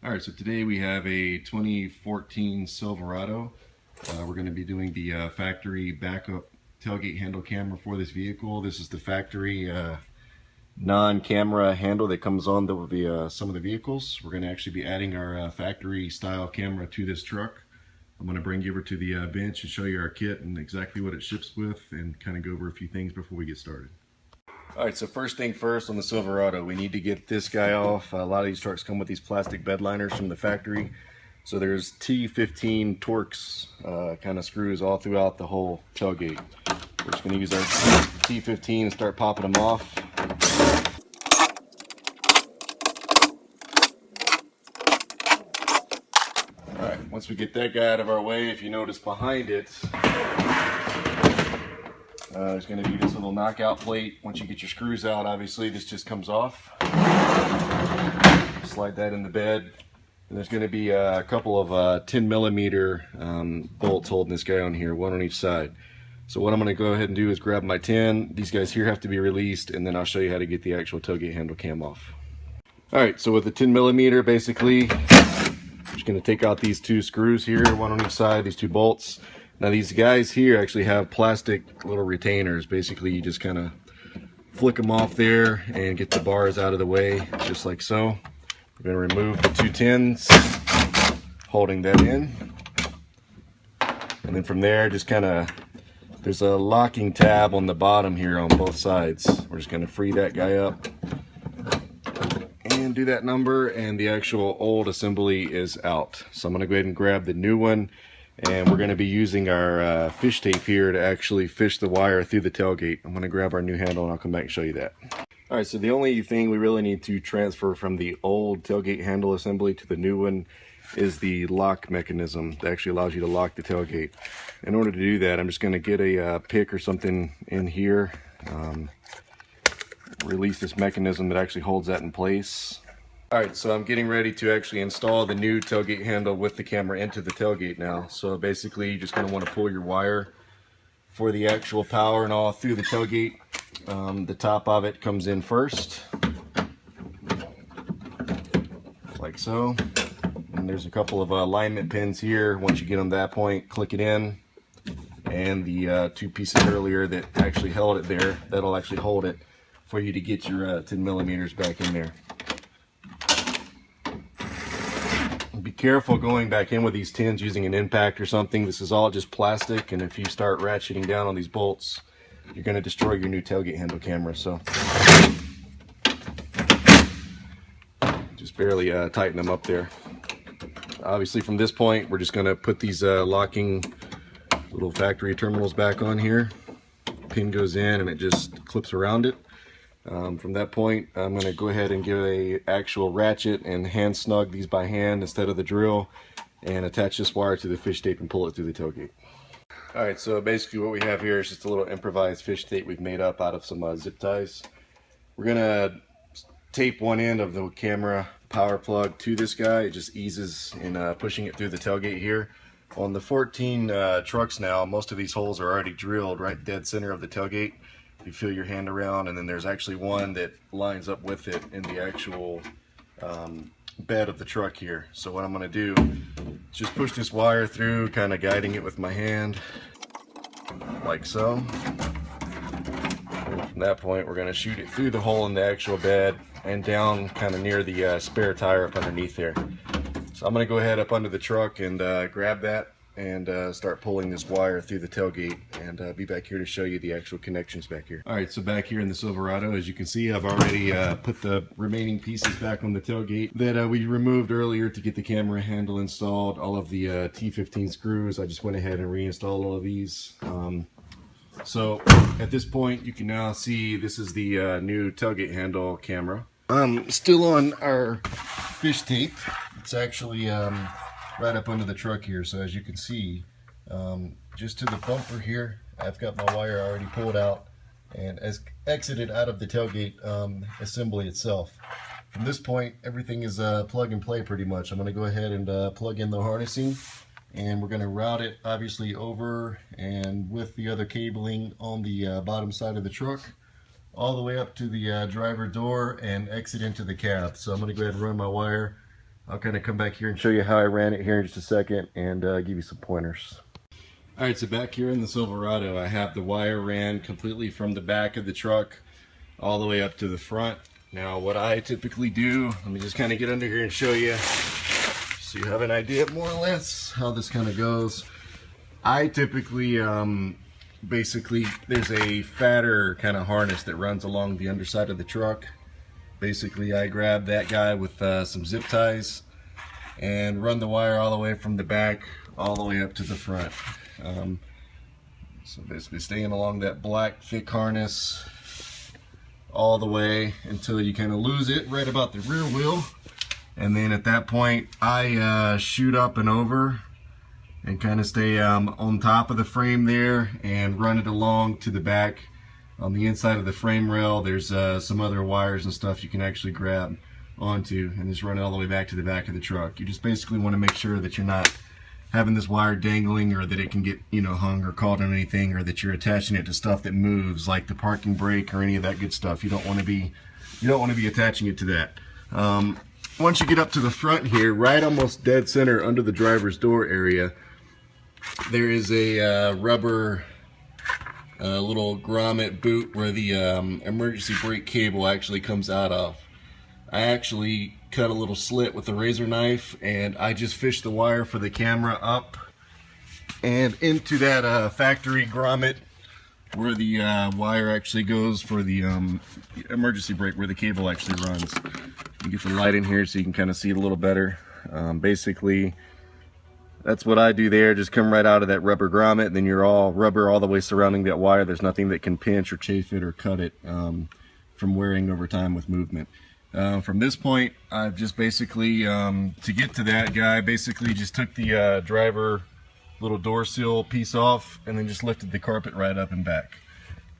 Alright, so today we have a 2014 Silverado. We're going to be doing the factory backup tailgate handle camera for this vehicle. This is the factory non-camera handle that comes on some of the vehicles. We're going to actually be adding our factory style camera to this truck. I'm going to bring you over to the bench and show you our kit and exactly what it ships with and kind of go over a few things before we get started. Alright, so first thing first on the Silverado, we need to get this guy off. A lot of these trucks come with these plastic bed liners from the factory. So there's T15 Torx kind of screws all throughout the whole tailgate. We're just going to use our T15 and start popping them off. Alright, once we get that guy out of our way, if you notice behind it, there's going to be this little knockout plate. Once you get your screws out, obviously this just comes off. Slide that in the bed. And there's going to be a couple of 10mm bolts holding this guy on here, one on each side. So what I'm going to go ahead and do is grab my 10. These guys here have to be released, and then I'll show you how to get the actual tailgate handle cam off. Alright, so with the 10mm, basically, I'm just going to take out these two screws here, one on each side, these two bolts. Now these guys here actually have plastic little retainers. Basically you just kind of flick them off there and get the bars out of the way, just like so. We're going to remove the two tins, holding that in. And then from there, just kind of, there's a locking tab on the bottom here on both sides. We're just going to free that guy up and do that number, and the actual old assembly is out. So I'm going to go ahead and grab the new one. And we're going to be using our fish tape here to actually fish the wire through the tailgate. I'm going to grab our new handle and I'll come back and show you that. Alright, so the only thing we really need to transfer from the old tailgate handle assembly to the new one is the lock mechanism that actually allows you to lock the tailgate. In order to do that, I'm just going to get a pick or something in here, release this mechanism that actually holds that in place. Alright, so I'm getting ready to actually install the new tailgate handle with the camera into the tailgate now. So basically you're just going to want to pull your wire for the actual power and all through the tailgate. The top of it comes in first, like so. And there's a couple of alignment pins here. Once you get them to that point, click it in. And the two pieces earlier that actually held it there, that'll actually hold it for you to get your 10mm back in there. Be careful going back in with these tins using an impact or something. This is all just plastic, and if you start ratcheting down on these bolts, you're going to destroy your new tailgate handle camera. So just barely tighten them up there. Obviously from this point we're just going to put these locking little factory terminals back on here. Pin goes in and it just clips around it. From that point, I'm going to go ahead and give a actual ratchet and hand snug these by hand instead of the drill, and attach this wire to the fish tape and pull it through the tailgate. Alright, so basically what we have here is just a little improvised fish tape we've made up out of some zip ties. We're going to tape one end of the camera power plug to this guy. It just eases in pushing it through the tailgate here. On the 14 trucks now, most of these holes are already drilled right dead center of the tailgate. You feel your hand around, and then there's actually one that lines up with it in the actual bed of the truck here. So what I'm going to do is just push this wire through, kind of guiding it with my hand, like so. And from that point, we're going to shoot it through the hole in the actual bed and down kind of near the spare tire up underneath there. So I'm going to go ahead up under the truck and grab that and start pulling this wire through the tailgate, and be back here to show you the actual connections back here. Alright, so back here in the Silverado, as you can see, I've already put the remaining pieces back on the tailgate that we removed earlier to get the camera handle installed. All of the T15 screws, I just went ahead and reinstalled all of these. So at this point, you can now see this is the new tailgate handle camera. Still on our fish tape. It's actually right up under the truck here, so as you can see, just to the bumper here, I've got my wire already pulled out and exited out of the tailgate assembly itself. From this point, everything is plug and play pretty much. I'm going to go ahead and plug in the harnessing, and we're going to route it obviously over and with the other cabling on the bottom side of the truck all the way up to the driver door and exit into the cab. So I'm going to go ahead and run my wire I'll kind of come back here and show you how I ran it here in just a second and give you some pointers. Alright, so back here in the Silverado, I have the wire ran completely from the back of the truck all the way up to the front. Now what I typically do, let me just kind of get under here and show you so you have an idea more or less how this kind of goes. I typically, basically, there's a fatter kind of harness that runs along the underside of the truck. Basically, I grab that guy with some zip ties and run the wire all the way from the back all the way up to the front. So basically staying along that black thick harness all the way until you kind of lose it right about the rear wheel. And then at that point, I shoot up and over and kind of stay on top of the frame there and run it along to the back. On the inside of the frame rail, there's some other wires and stuff you can actually grab onto and just run it all the way back to the back of the truck. You just basically want to make sure that you're not having this wire dangling, or that it can get, you know, hung or caught on anything, or that you're attaching it to stuff that moves like the parking brake or any of that good stuff. You don't want to be attaching it to that. Once you get up to the front here, right almost dead center under the driver's door area, there is a rubber little grommet boot where the emergency brake cable actually comes out of. I actually cut a little slit with a razor knife, and I just fished the wire for the camera up and into that factory grommet where the wire actually goes for the emergency brake, where the cable actually runs. You get the light in here so you can kind of see it a little better. Basically, that's what I do there. Just come right out of that rubber grommet, then you're all rubber all the way surrounding that wire. There's nothing that can pinch or chafe it or cut it from wearing over time with movement. From this point, I've just basically, to get to that guy, basically just took the driver little door seal piece off and then just lifted the carpet right up and back.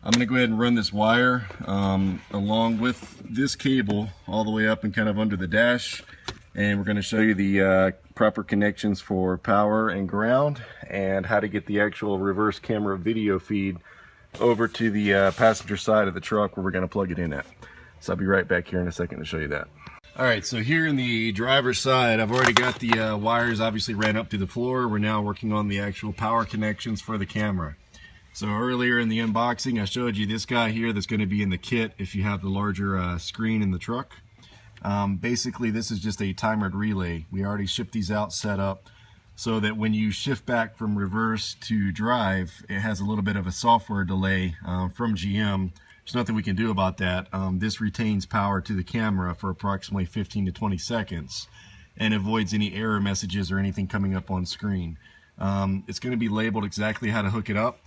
I'm going to go ahead and run this wire along with this cable all the way up and kind of under the dash, and we're going to show you the proper connections for power and ground and how to get the actual reverse camera video feed over to the passenger side of the truck where we're going to plug it in at. So I'll be right back here in a second to show you that. Alright, so here in the driver's side, I've already got the wires obviously ran up to the floor. We're now working on the actual power connections for the camera. So earlier in the unboxing, I showed you this guy here that's going to be in the kit if you have the larger screen in the truck. Basically, this is just a timered relay. We already shipped these out set up so that when you shift back from reverse to drive, it has a little bit of a software delay from GM. There's nothing we can do about that. This retains power to the camera for approximately 15 to 20 seconds and avoids any error messages or anything coming up on screen. It's going to be labeled exactly how to hook it up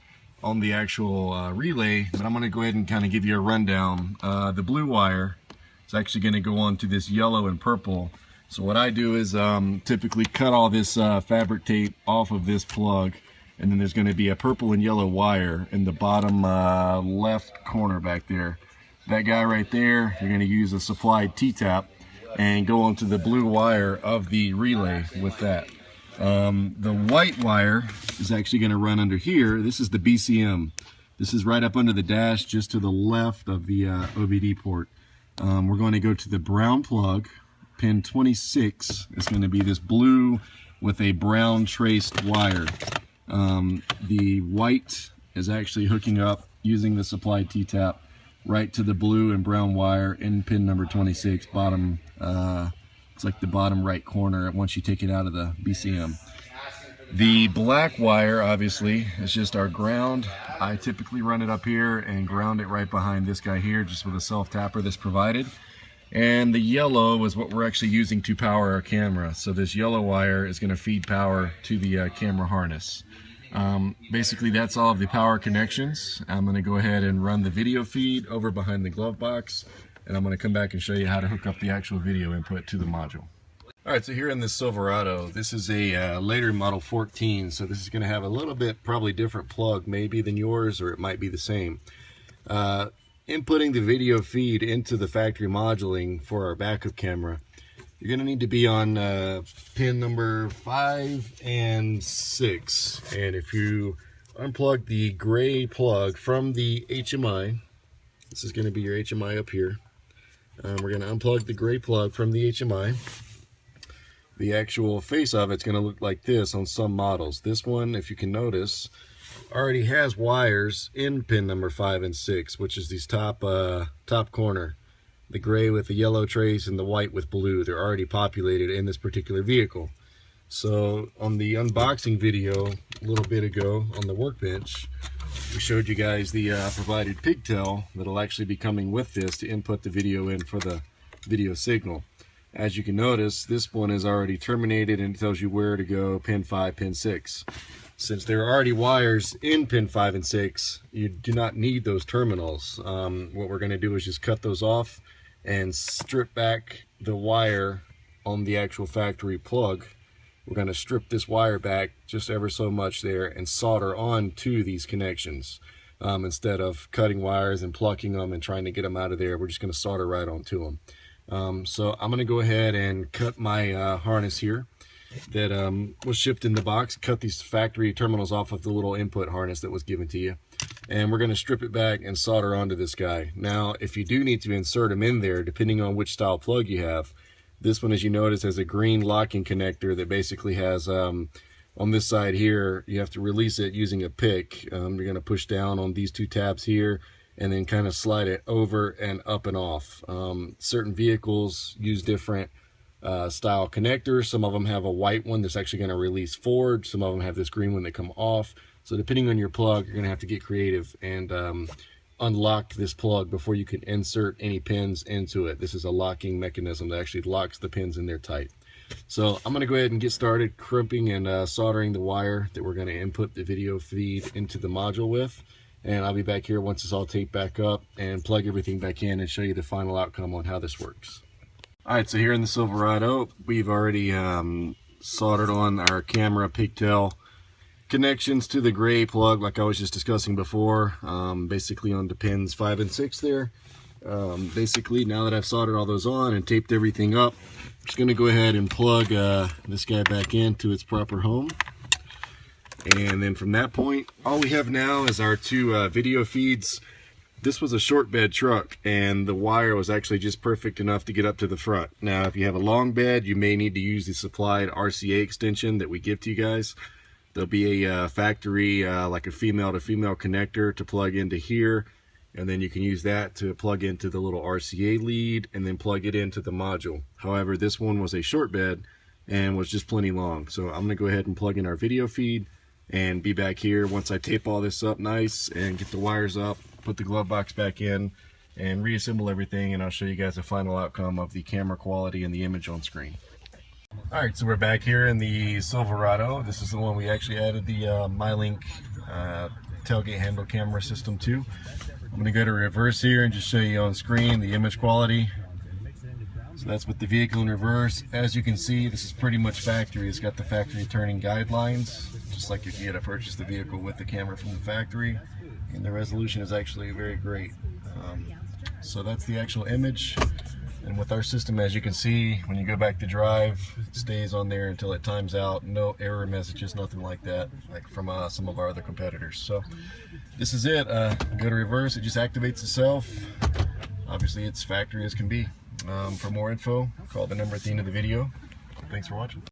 on the actual relay, but I'm going to go ahead and kind of give you a rundown. The blue wire is actually going to go on to this yellow and purple. So what I do is typically cut all this fabric tape off of this plug, and then there's going to be a purple and yellow wire in the bottom left corner back there. That guy right there, you're going to use a supplied T-tap and go onto the blue wire of the relay with that. The white wire is actually going to run under here. This is the BCM. This is right up under the dash just to the left of the OBD port. We're going to go to the brown plug. Pin 26 is going to be this blue with a brown traced wire. The white is actually hooking up using the supplied T-tap right to the blue and brown wire in pin number 26, bottom, it's like the bottom right corner once you take it out of the BCM. The black wire obviously is just our ground. I typically run it up here and ground it right behind this guy here just with a self-tapper that's provided. And the yellow is what we're actually using to power our camera. So this yellow wire is going to feed power to the camera harness. Basically that's all of the power connections. I'm going to go ahead and run the video feed over behind the glove box, and I'm going to come back and show you how to hook up the actual video input to the module. Alright, so here in this Silverado, this is a later model 14, so this is going to have a little bit probably different plug maybe than yours, or it might be the same. Inputting the video feed into the factory moduling for our backup camera, you're going to need to be on pin number 5 and 6. And if you unplug the gray plug from the HMI, this is going to be your HMI up here. We're going to unplug the gray plug from the HMI. the actual face of it's going to look like this on some models. This one, if you can notice, already has wires in pin number 5 and 6, which is these top corner, the gray with the yellow trace and the white with blue. They're already populated in this particular vehicle. So on the unboxing video a little bit ago on the workbench, we showed you guys the provided pigtail that'll actually be coming with this to input the video in for the video signal. As you can notice, this one is already terminated and it tells you where to go, pin 5, pin 6. Since there are already wires in pin 5 and 6, you do not need those terminals. What we're going to do is just cut those off and strip back the wire on the actual factory plug. We're going to strip this wire back just ever so much there and solder on to these connections. Instead of cutting wires and plucking them and trying to get them out of there, we're just going to solder right onto them. So I'm going to go ahead and cut my harness here that was shipped in the box. Cut these factory terminals off of the little input harness that was given to you. And we're going to strip it back and solder onto this guy. Now, if you do need to insert them in there, depending on which style plug you have, this one, as you notice, has a green locking connector that basically has, on this side here, you have to release it using a pick. You're going to push down on these two tabs here and then kind of slide it over and up and off. Certain vehicles use different style connectors. Some of them have a white one that's actually going to release forward. Some of them have this green one that come off. So depending on your plug, you're going to have to get creative and unlock this plug before you can insert any pins into it. This is a locking mechanism that actually locks the pins in there tight. So I'm going to go ahead and get started crimping and soldering the wire that we're going to input the video feed into the module with. And I'll be back here once it's all taped back up and plug everything back in and show you the final outcome on how this works. Alright, so here in the Silverado, we've already soldered on our camera pigtail connections to the gray plug like I was just discussing before, basically on the pins 5 and 6 there. Basically, now that I've soldered all those on and taped everything up, I'm just going to go ahead and plug this guy back into its proper home. And then from that point, all we have now is our two video feeds. This was a short bed truck and the wire was actually just perfect enough to get up to the front. Now, if you have a long bed, you may need to use the supplied RCA extension that we give to you guys. There'll be a factory, like a female to female connector to plug into here. And then you can use that to plug into the little RCA lead and then plug it into the module. However, this one was a short bed and was just plenty long. So I'm gonna go ahead and plug in our video feed and be back here once I tape all this up nice and get the wires up, put the glove box back in and reassemble everything, and I'll show you guys the final outcome of the camera quality and the image on screen. Alright, so we're back here in the Silverado. This is the one we actually added the MyLink tailgate handle camera system to. I'm going to go to reverse here and just show you on screen the image quality. So that's with the vehicle in reverse. As you can see, this is pretty much factory. It's got the factory turning guidelines, just like if you had to purchase the vehicle with the camera from the factory. And the resolution is actually very great. So that's the actual image. And with our system, as you can see, when you go back to drive, it stays on there until it times out. No error messages, nothing like that, like from some of our other competitors. So this is it. Go to reverse, it just activates itself. Obviously, it's factory as can be. For more info, call the number at the end of the video. Thanks for watching.